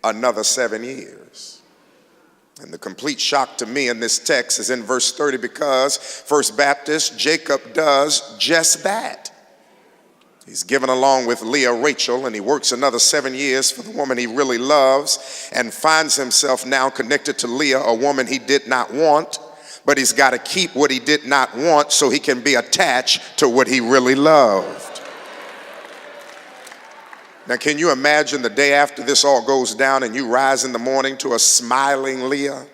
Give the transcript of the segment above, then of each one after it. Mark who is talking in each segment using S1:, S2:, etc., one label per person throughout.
S1: another 7 years. And the complete shock to me in this text is in verse 30, because First Baptist, Jacob does just that. He's given along with Leah, Rachel, and he works another 7 years for the woman he really loves, and finds himself now connected to Leah, a woman he did not want, but he's got to keep what he did not want so he can be attached to what he really loved. Now, can you imagine the day after this all goes down and you rise in the morning to a smiling Leah?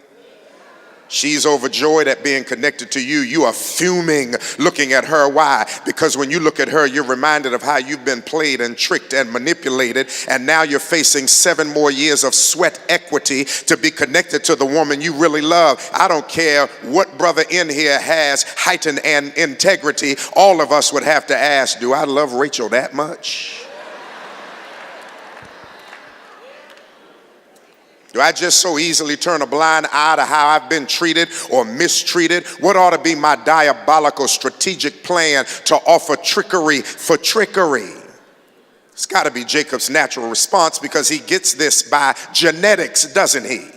S1: She's overjoyed at being connected to you. You are fuming looking at her. Why? Because when you look at her, you're reminded of how you've been played and tricked and manipulated, and now you're facing 7 more years of sweat equity to be connected to the woman you really love. I don't care what brother in here has heightened and integrity. All of us would have to ask, do I love Rachel that much? Do I just so easily turn a blind eye to how I've been treated or mistreated? What ought to be my diabolical strategic plan to offer trickery for trickery? It's got to be Jacob's natural response, because he gets this by genetics, doesn't he?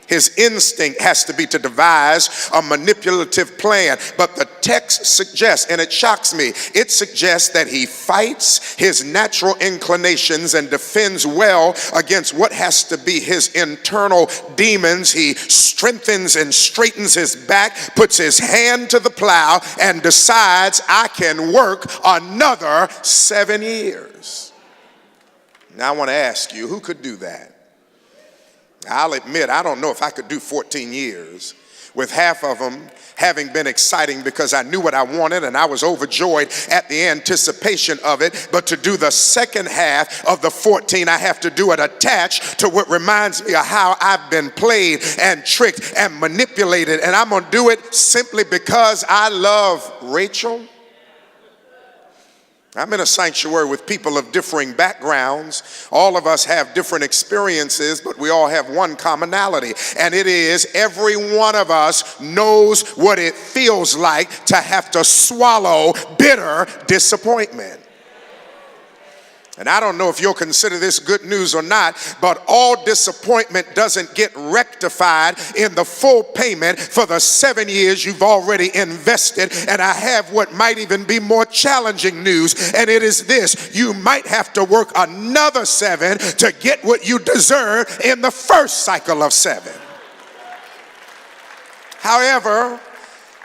S1: His instinct has to be to devise a manipulative plan. But the text suggests, and it shocks me, it suggests that he fights his natural inclinations and defends well against what has to be his internal demons. He strengthens and straightens his back, puts his hand to the plow, and decides, I can work another 7 years. Now I want to ask you, who could do that? I'll admit, I don't know if I could do 14 years, with half of them having been exciting because I knew what I wanted and I was overjoyed at the anticipation of it. But to do the second half of the 14, I have to do it attached to what reminds me of how I've been played and tricked and manipulated. And I'm going to do it simply because I love Rachel. I'm in a sanctuary with people of differing backgrounds. All of us have different experiences, but we all have one commonality, and it is every one of us knows what it feels like to have to swallow bitter disappointment. And I don't know if you'll consider this good news or not, but all disappointment doesn't get rectified in the full payment for the 7 years you've already invested. And I have what might even be more challenging news, and it is this: you might have to work another 7 to get what you deserve in the first cycle of 7. However,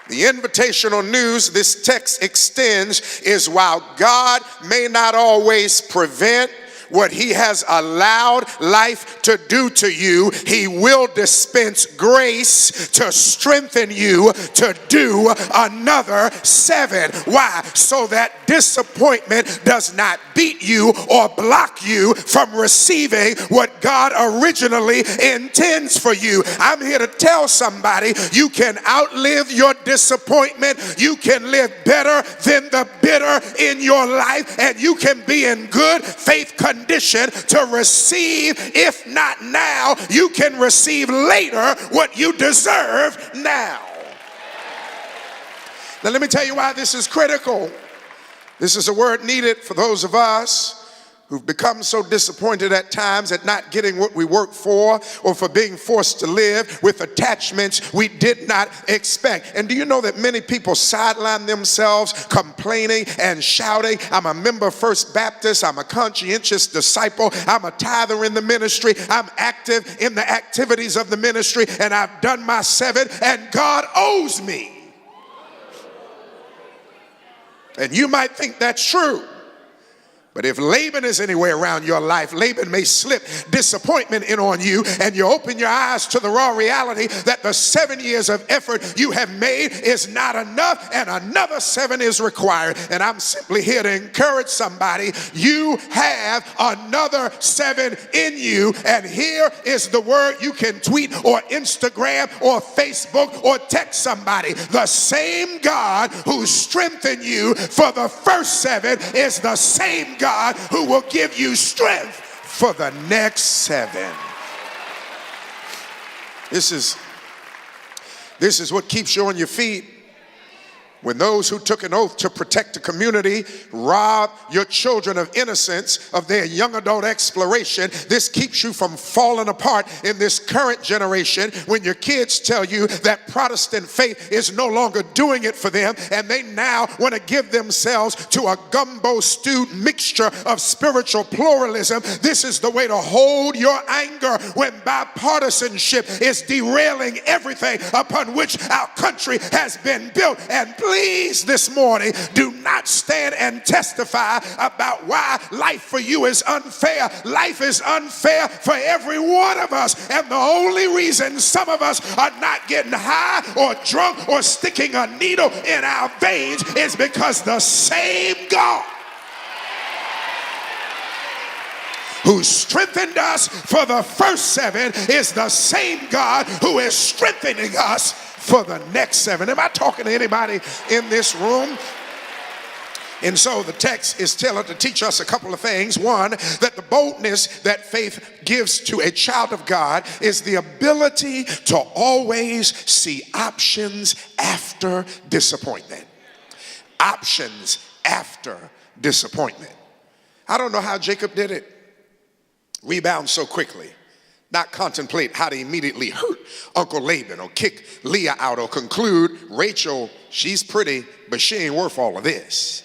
S1: the invitational news this text extends is, while God may not always prevent what he has allowed life to do to you, he will dispense grace to strengthen you to do another 7. Why? So that disappointment does not beat you or block you from receiving what God originally intends for you. I'm here to tell somebody, you can outlive your disappointment. You can live better than the bitter in your life, and you can be in good faith condition to receive, if not now, you can receive later what you deserve now. Now let me tell you why this is critical. This is a word needed for those of us who've become so disappointed at times at not getting what we work for, or for being forced to live with attachments we did not expect. And do you know that many people sideline themselves complaining and shouting, I'm a member of First Baptist, I'm a conscientious disciple, I'm a tither in the ministry, I'm active in the activities of the ministry, and I've done my 7, and God owes me. And you might think that's true. But if Laban is anywhere around your life, Laban may slip disappointment in on you, and you open your eyes to the raw reality that the 7 years of effort you have made is not enough, and another 7 is required. And I'm simply here to encourage somebody. You have another 7 in you, and here is the word you can tweet or Instagram or Facebook or text somebody. The same God who strengthened you for the first 7 is the same God who will give you strength for the next 7. This is what keeps you on your feet. When those who took an oath to protect the community rob your children of innocence, of their young adult exploration, this keeps you from falling apart in this current generation when your kids tell you that Protestant faith is no longer doing it for them and they now want to give themselves to a gumbo stewed mixture of spiritual pluralism. This is the way to hold your anger when bipartisanship is derailing everything upon which our country has been built. And please, this morning, do not stand and testify about why life for you is unfair. Life is unfair for every one of us. And the only reason some of us are not getting high or drunk or sticking a needle in our veins is because the same God who strengthened us for the first 7 is the same God who is strengthening us for the next 7. Am I talking to anybody in this room? And so the text is telling to teach us a couple of things. One, that the boldness that faith gives to a child of God is the ability to always see options after disappointment. Options after disappointment. I don't know how Jacob did it. Rebound so quickly. Not contemplate how to immediately hurt Uncle Laban or kick Leah out or conclude Rachel, she's pretty, but she ain't worth all of this.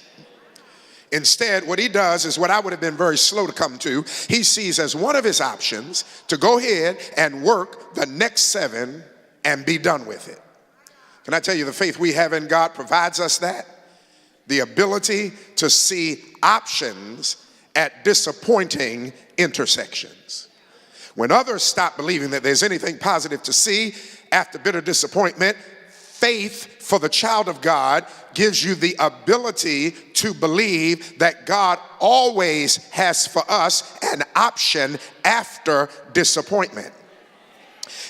S1: Instead, what he does is what I would have been very slow to come to. He sees as one of his options to go ahead and work the next 7 and be done with it. Can I tell you, the faith we have in God provides us that? The ability to see options at disappointing intersections. When others stop believing that there's anything positive to see after bitter disappointment, faith for the child of God gives you the ability to believe that God always has for us an option after disappointment.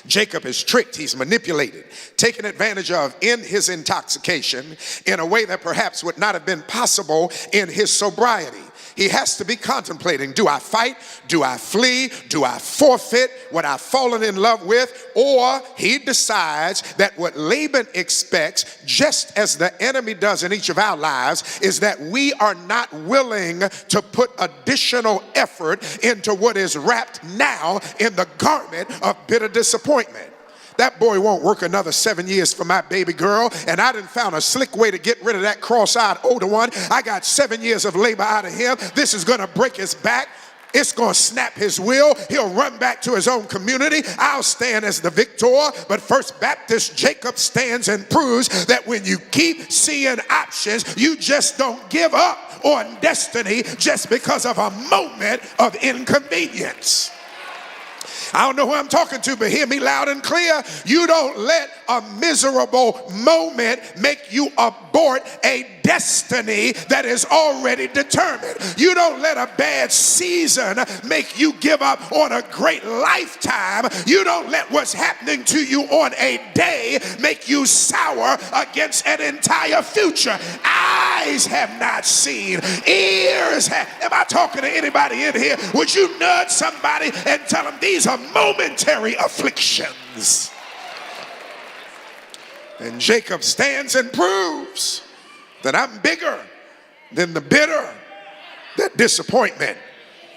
S1: Jacob is tricked, he's manipulated, taken advantage of in his intoxication in a way that perhaps would not have been possible in his sobriety. He has to be contemplating, do I fight? Do I flee? Do I forfeit what I've fallen in love with? Or he decides that what Laban expects, just as the enemy does in each of our lives, is that we are not willing to put additional effort into what is wrapped now in the garment of bitter disappointment. That boy won't work another 7 years for my baby girl, and I done found a slick way to get rid of that cross-eyed older one. I got 7 years of labor out of him. This is gonna break his back. It's gonna snap his will. He'll run back to his own community. I'll stand as the victor. But First Baptist Jacob stands and proves that when you keep seeing options, you just don't give up on destiny just because of a moment of inconvenience. I don't know who I'm talking to, but hear me loud and clear. You don't let a miserable moment make you abort a destiny that is already determined. You don't let a bad season make you give up on a great lifetime. You don't let what's happening to you on a day make you sour against an entire future. Eyes have not seen, ears have. Am I talking to anybody in here? Would you nudge somebody and tell them these are momentary afflictions? And Jacob stands and proves that I'm bigger than the bitter that disappointment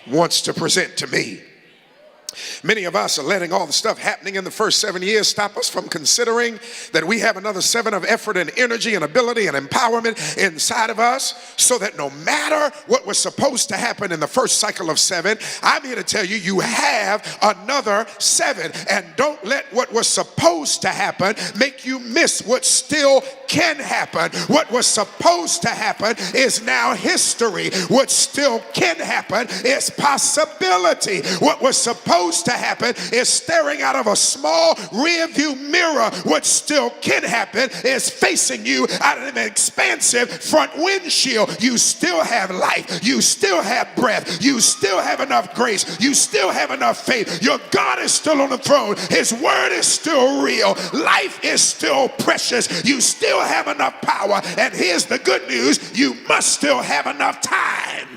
S1: wants to present to me. Many of us are letting all the stuff happening in the first 7 years stop us from considering that we have another 7 of effort and energy and ability and empowerment inside of us, so that no matter what was supposed to happen in the first cycle of 7, I'm here to tell you, you have another 7. And don't let what was supposed to happen make you miss what still can happen. What was supposed to happen is now history. What still can happen is possibility. What was supposed to happen is staring out of a small rear view mirror. What still can happen is facing you out of an expansive front windshield. You still have life. You still have breath. You still have enough grace. You still have enough faith. Your God is still on the throne. His word is still real. Life is still precious. You still have enough power. And here's the good news: you must still have enough time.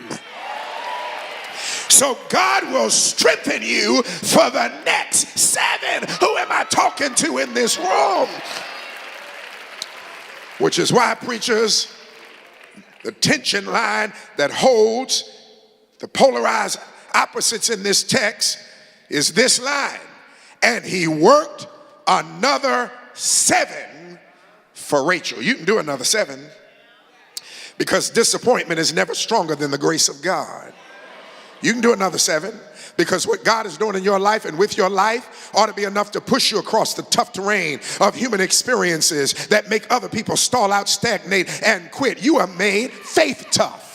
S1: So God will strengthen you for the next 7. Who am I talking to in this room? Which is why, preachers, the tension line that holds the polarized opposites in this text is this line. And he worked another 7 for Rachel. You can do another 7 because disappointment is never stronger than the grace of God. You can do another 7 because what God is doing in your life and with your life ought to be enough to push you across the tough terrain of human experiences that make other people stall out, stagnate, and quit. You are made faith tough.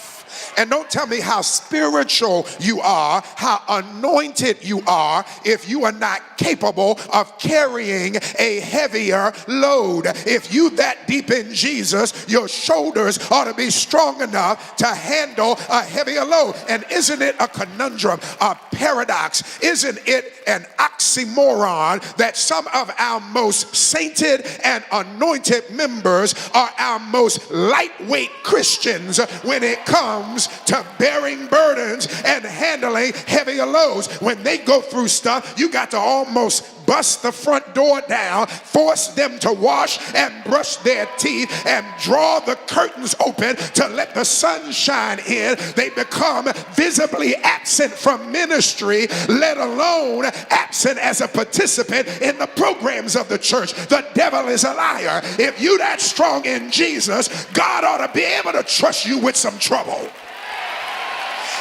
S1: And don't tell me how spiritual you are, how anointed you are, if you are not capable of carrying a heavier load. If you that deep in Jesus, your shoulders ought to be strong enough to handle a heavier load. And isn't it a conundrum, a paradox? Isn't it an oxymoron that some of our most sainted and anointed members are our most lightweight Christians when it comes to bearing burdens and handling heavier loads? When they go through stuff, you got to almost bust the front door down, force them to wash and brush their teeth, and draw the curtains open to let the sun shine in. They become visibly absent from ministry, let alone absent as a participant in the programs of the church. The devil is a liar. If you that strong in Jesus, God ought to be able to trust you with some trouble.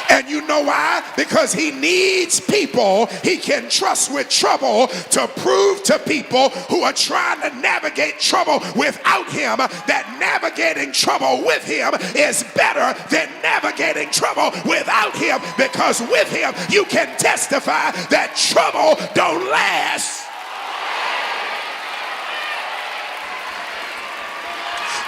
S1: And you know why? Because he needs people he can trust with trouble to prove to people who are trying to navigate trouble without him that navigating trouble with him is better than navigating trouble without him, because with him you can testify that trouble don't last.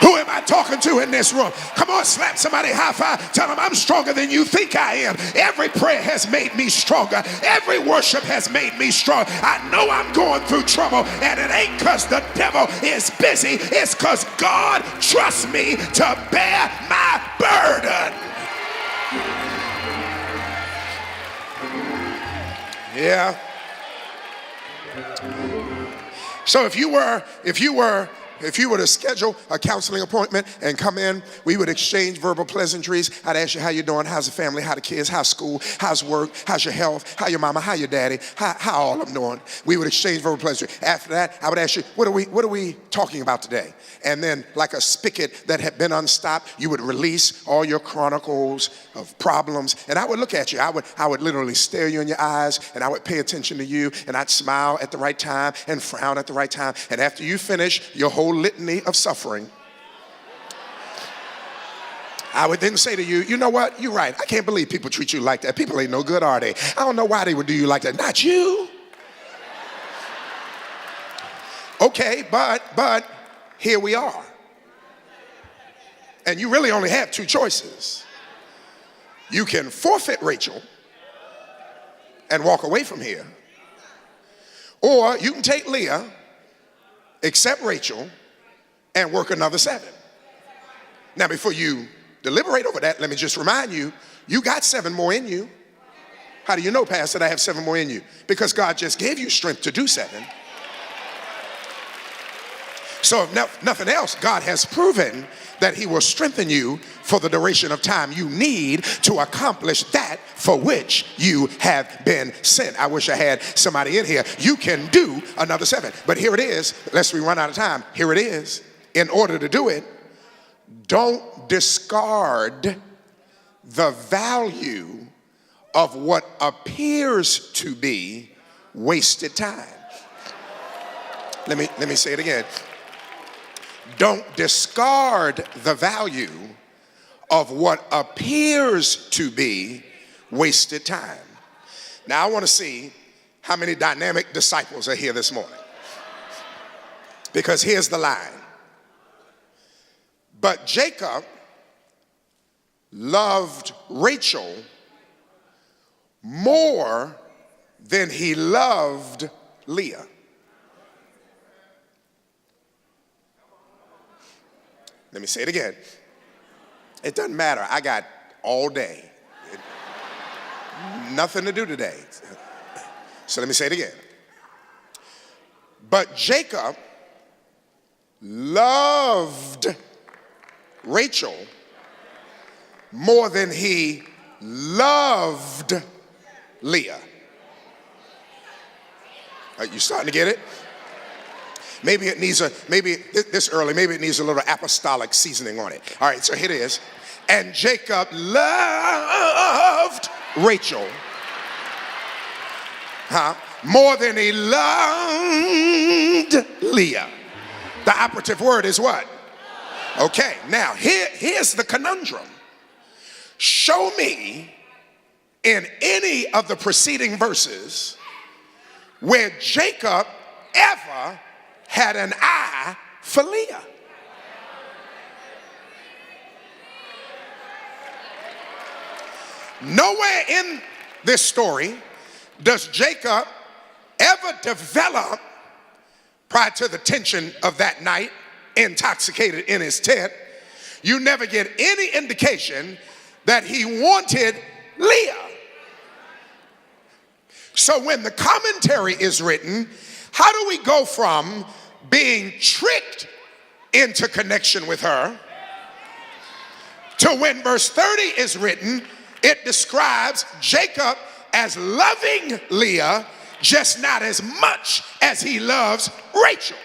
S1: Who am I talking to in this room? Come on, slap somebody, high five. Tell them I'm stronger than you think I am. Every prayer has made me stronger. Every worship has made me strong. I know I'm going through trouble, and it ain't because the devil is busy. It's because God trusts me to bear my burden. Yeah. So if you were to schedule a counseling appointment and come in, we would exchange verbal pleasantries. I'd ask you, how you doing? How's the family? How the kids? How's school? How's work? How's your health? How your mama? How your daddy? How all of them doing? We would exchange verbal pleasantries. After that, I would ask you, what are we talking about today? And then, like a spigot that had been unstopped, you would release all your chronicles of problems. And I would look at you. I would literally stare you in your eyes, and I would pay attention to you, and I'd smile at the right time and frown at the right time. And after you finish your whole litany of suffering, I would then say to you, you know what? You're right. I can't believe people treat you like that. People ain't no good, are they? I don't know why they would do you like that. Not you. Okay, but here we are. And you really only have 2 choices. You can forfeit Rachel and walk away from here, or you can take Leah, accept Rachel, and work another 7. Now, before you deliberate over that, let me just remind you, you got 7 more in you. How do you know, Pastor, that I have 7 more in you? Because God just gave you strength to do 7. So if nothing else, God has proven that he will strengthen you for the duration of time you need to accomplish that for which you have been sent. I wish I had somebody in here. You can do another 7. But here it is, lest we run out of time. Here it is. In order to do it, don't discard the value of what appears to be wasted time. Let me say it again. Don't discard the value of what appears to be wasted time. Now, I want to see how many dynamic disciples are here this morning. Because here's the line. But Jacob loved Rachel more than he loved Leah. Let me say it again. It doesn't matter. I got all day. Nothing to do today. So let me say it again. But Jacob loved Rachel more than he loved Leah. You starting to get it? Maybe it needs maybe it needs a little apostolic seasoning on it. All right, so here it is. And Jacob loved Rachel, more than he loved Leah. The operative word is what? Okay, now here's the conundrum. Show me in any of the preceding verses where Jacob ever had an eye for Leah. Nowhere in this story does Jacob ever develop, prior to the tension of that night, intoxicated in his tent, you never get any indication that he wanted Leah. So when the commentary is written, how do we go from being tricked into connection with her to when verse 30 is written, it describes Jacob as loving Leah, just not as much as he loves Rachel.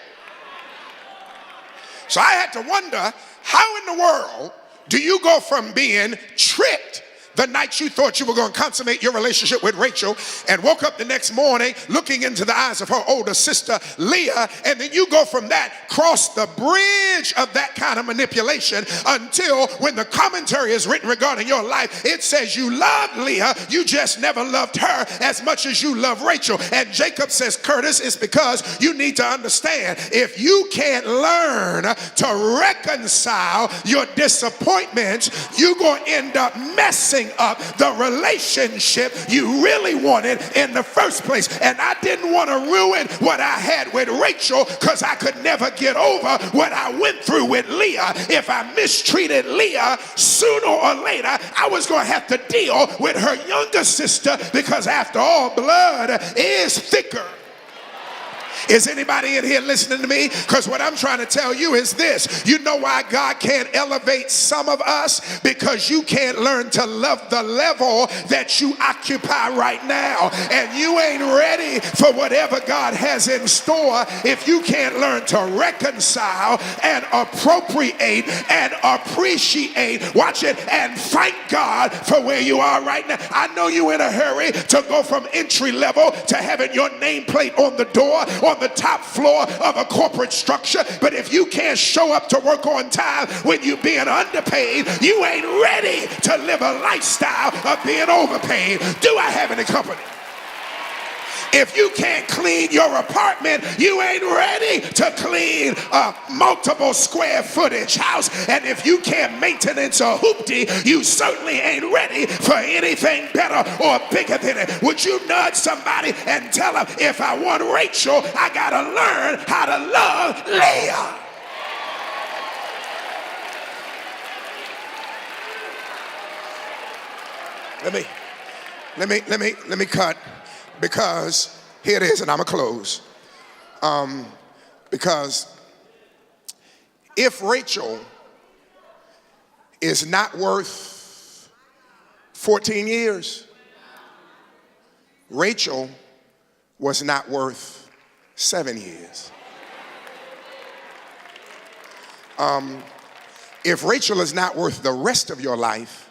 S1: So I had to wonder, how in the world do you go from being tricked the night you thought you were going to consummate your relationship with Rachel and woke up the next morning looking into the eyes of her older sister Leah, and then you go from that, cross the bridge of that kind of manipulation until when the commentary is written regarding your life, it says you loved Leah, you just never loved her as much as you love Rachel. And Jacob says, Curtis, it's because you need to understand, if you can't learn to reconcile your disappointments, you're going to end up messing up the relationship you really wanted in the first place. And I didn't want to ruin what I had with Rachel because I could never get over what I went through with Leah. If I mistreated Leah, sooner or later I was going to have to deal with her younger sister, because after all, blood is thicker. Is anybody in here listening to me? Because what I'm trying to tell you is this. You know why God can't elevate some of us? Because you can't learn to love the level that you occupy right now. And you ain't ready for whatever God has in store if you can't learn to reconcile and appropriate and appreciate, watch it, and thank God for where you are right now. I know you're in a hurry to go from entry level to having your nameplate on the door, on the top floor of a corporate structure, but if you can't show up to work on time when you're being underpaid, you ain't ready to live a lifestyle of being overpaid. Do I have any company? If you can't clean your apartment, you ain't ready to clean a multiple square footage house. And if you can't maintenance a hoopty, you certainly ain't ready for anything better or bigger than it. Would you nudge somebody and tell them, if I want Rachel, I gotta learn how to love Leah? Let me cut. Because here it is, and I'm gonna close. Because if Rachel is not worth 14 years, Rachel was not worth 7 years. If Rachel is not worth the rest of your life,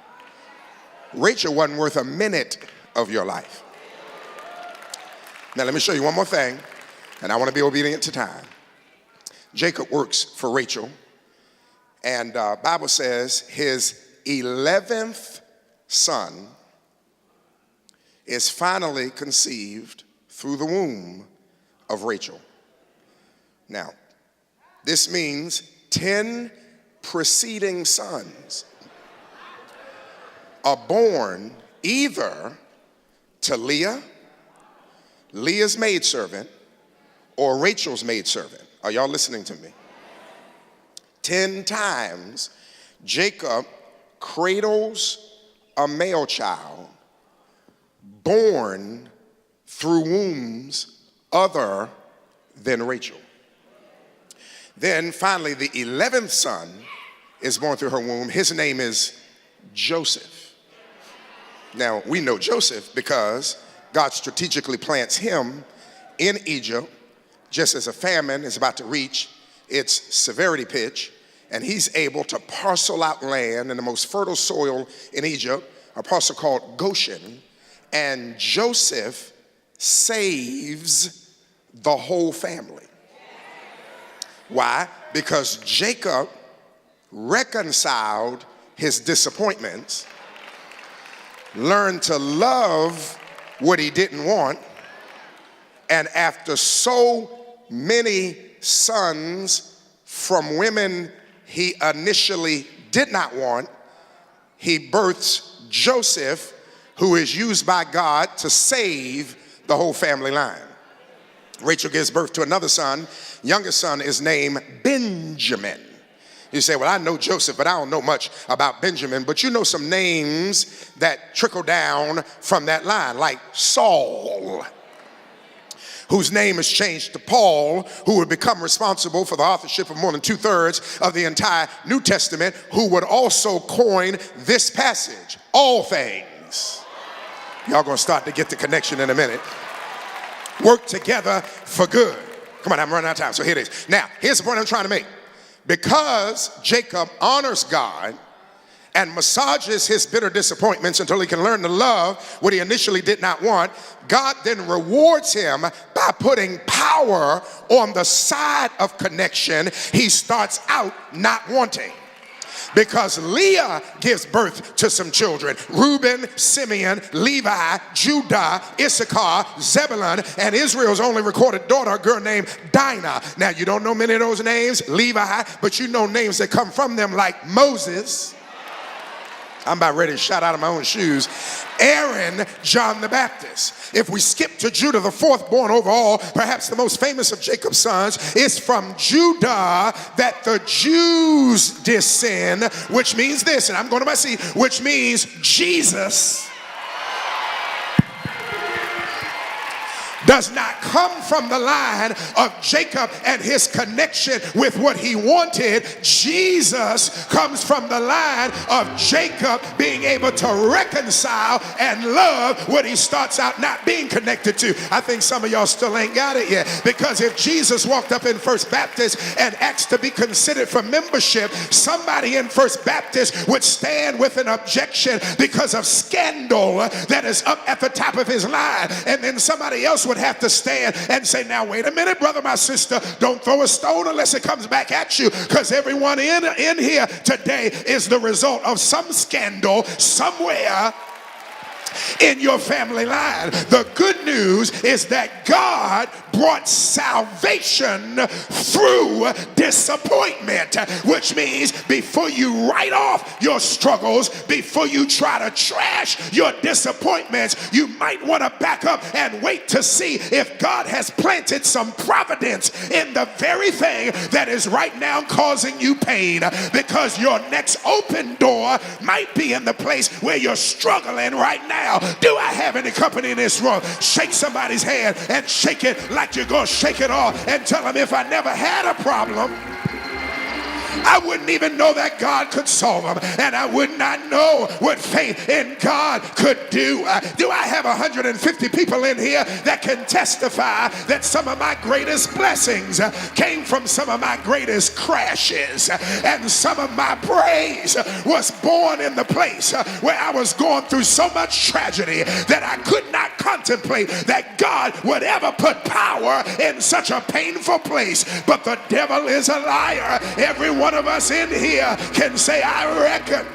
S1: Rachel wasn't worth a minute of your life. Now let me show you one more thing, and I want to be obedient to time. Jacob works for Rachel, and Bible says his 11th son is finally conceived through the womb of Rachel. Now, this means 10 preceding sons are born either to Leah, Leah's maidservant, or Rachel's maidservant. Are y'all listening to me? 10 times Jacob cradles a male child born through wombs other than Rachel. Then finally, the 11th son is born through her womb. His name is Joseph. Now, we know Joseph because God strategically plants him in Egypt just as a famine is about to reach its severity pitch, and he's able to parcel out land in the most fertile soil in Egypt, a parcel called Goshen, and Joseph saves the whole family. Why? Because Jacob reconciled his disappointments, learned to love what he didn't want, and after so many sons from women he initially did not want, he births Joseph, who is used by God to save the whole family line. Rachel gives birth to another son. Youngest son is named Benjamin. You say, well, I know Joseph, but I don't know much about Benjamin. But you know some names that trickle down from that line, like Saul, whose name is changed to Paul, who would become responsible for the authorship of more than 2/3 of the entire New Testament, who would also coin this passage, all things. Y'all gonna start to get the connection in a minute. Work together for good. Come on, I'm running out of time, so here it is. Now, here's the point I'm trying to make. Because Jacob honors God and massages his bitter disappointments until he can learn to love what he initially did not want, God then rewards him by putting power on the side of connection he starts out not wanting. Because Leah gives birth to some children: Reuben, Simeon, Levi, Judah, Issachar, Zebulun, and Israel's only recorded daughter, a girl named Dinah. Now, you don't know many of those names, Levi, but you know names that come from them, like Moses. I'm about ready to shout out of my own shoes. Aaron, John the Baptist. If we skip to Judah, the fourth born overall, perhaps the most famous of Jacob's sons, is from Judah that the Jews descend, which means this, and I'm going to my seat, which means Jesus does not come from the line of Jacob and his connection with what he wanted. Jesus comes from the line of Jacob being able to reconcile and love what he starts out not being connected to. I think some of y'all still ain't got it yet, because if Jesus walked up in First Baptist and asked to be considered for membership, somebody in First Baptist would stand with an objection because of scandal that is up at the top of his line, and then somebody else would have to stand and say, now wait a minute, brother, my sister, don't throw a stone unless it comes back at you, because everyone in here today is the result of some scandal somewhere in your family line. The good news is that God brought salvation through disappointment, which means before you write off your struggles, before you try to trash your disappointments, you might want to back up and wait to see if God has planted some providence in the very thing that is right now causing you pain, because your next open door might be in the place where you're struggling right now. Do I have any company in this room? Shake somebody's hand and shake it like you're going to shake it off, and tell them, if I never had a problem, I wouldn't even know that God could solve them, and I would not know what faith in God could do. Do I have 150 people in here that can testify that some of my greatest blessings came from some of my greatest crashes, and some of my praise was born in the place where I was going through so much tragedy that I could not contemplate that God would ever put power in such a painful place? But the devil is a liar. Every one of us in here can say, I reckon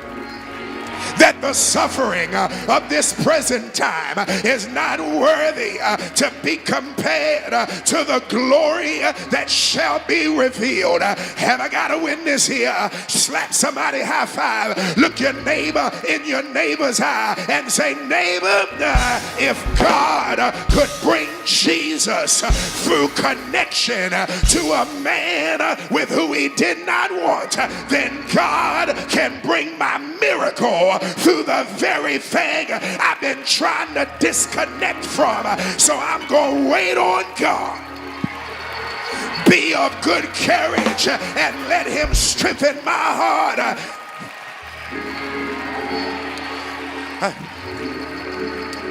S1: that the suffering of this present time is not worthy to be compared to the glory that shall be revealed. Have I got a witness here? Slap somebody high five. Look your neighbor in your neighbor's eye and say, neighbor, if God could bring Jesus through connection to a man with who he did not want, then God can bring my miracle through the very thing I've been trying to disconnect from. So I'm going to wait on God. Be of good courage and let him strengthen my heart.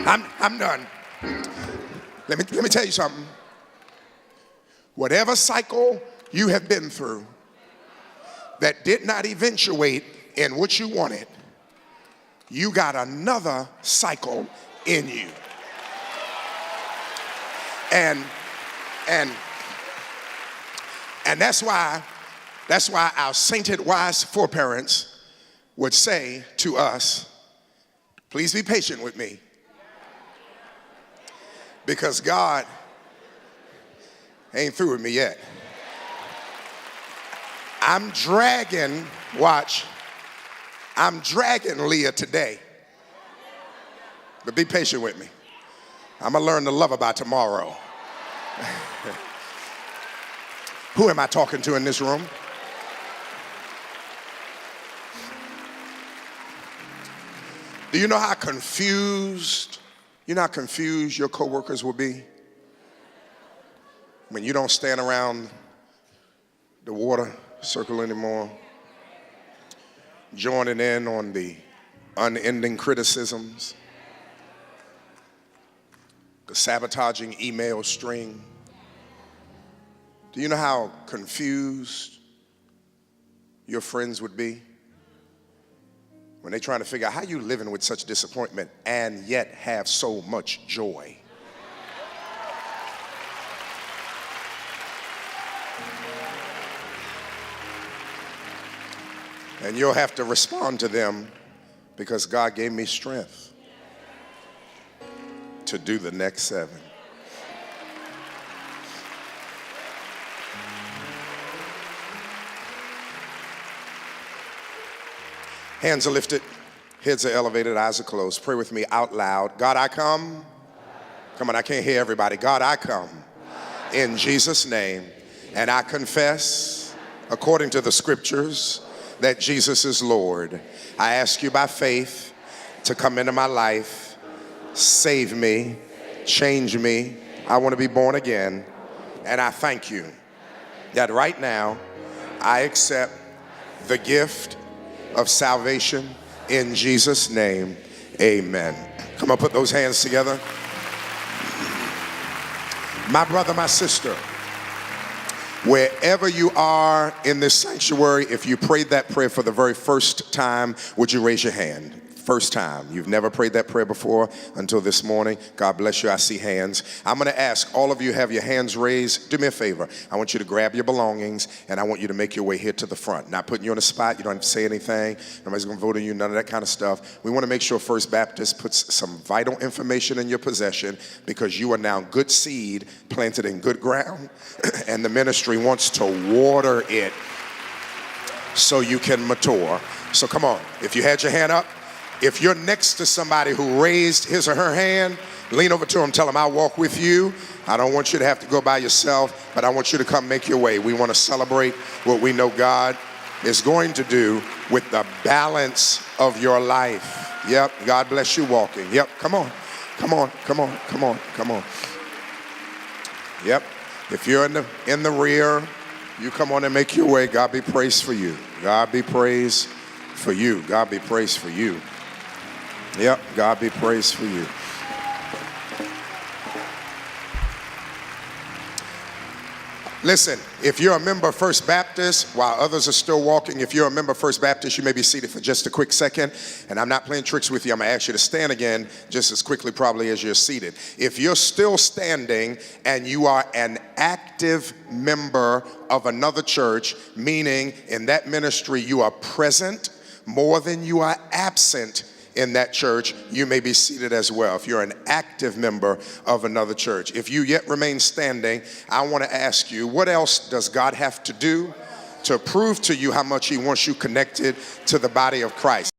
S1: I'm done. Let me tell you something. Whatever cycle you have been through that did not eventuate in what you wanted, you got another cycle in you. And that's why our sainted wise foreparents would say to us, please be patient with me, because God ain't through with me yet. I'm dragging Leah today. But be patient with me. I'm gonna learn to love her by tomorrow. Who am I talking to in this room? Do you know how confused your coworkers will be when you don't stand around the water circle anymore, joining in on the unending criticisms, the sabotaging email string? Do you know how confused your friends would be when they're trying to figure out how you living with such disappointment and yet have so much joy? And you'll have to respond to them, because God gave me strength to do the next 7. Hands are lifted, heads are elevated, eyes are closed. Pray with me out loud. God, I come. Come on, I can't hear everybody. God, I come in Jesus' name, and I confess, according to the scriptures, that Jesus is Lord. I ask you by faith to come into my life, save me, change me. I want to be born again. And I thank you that right now I accept the gift of salvation in Jesus' name. Amen. Come on, put those hands together. My brother, my sister, wherever you are in this sanctuary, if you prayed that prayer for the very first time, would you raise your hand? First time. You've never prayed that prayer before until this morning. God bless you. I see hands. I'm going to ask all of you have your hands raised. Do me a favor. I want you to grab your belongings, and I want you to make your way here to the front. Not putting you on the spot. You don't have to say anything. Nobody's going to vote on you. None of that kind of stuff. We want to make sure First Baptist puts some vital information in your possession, because you are now good seed planted in good ground, and the ministry wants to water it so you can mature. So come on. If you had your hand up, if you're next to somebody who raised his or her hand, lean over to them, tell them, I'll walk with you. I don't want you to have to go by yourself, but I want you to come make your way. We want to celebrate what we know God is going to do with the balance of your life. Yep, God bless you walking. Yep, come on, come on, come on, come on, come on. Yep, if you're in the rear, you come on and make your way. God be praised for you. God be praised for you. God be praised for you. Yep, God be praised for you. Listen, if you're a member of First Baptist, while others are still walking, if you're a member of First Baptist, you may be seated for just a quick second. And I'm not playing tricks with you. I'm going to ask you to stand again just as quickly probably as you're seated. If you're still standing and you are an active member of another church, meaning in that ministry you are present more than you are absent in that church, you may be seated as well. If you're an active member of another church, if you yet remain standing, I want to ask you, what else does God have to do to prove to you how much he wants you connected to the body of Christ?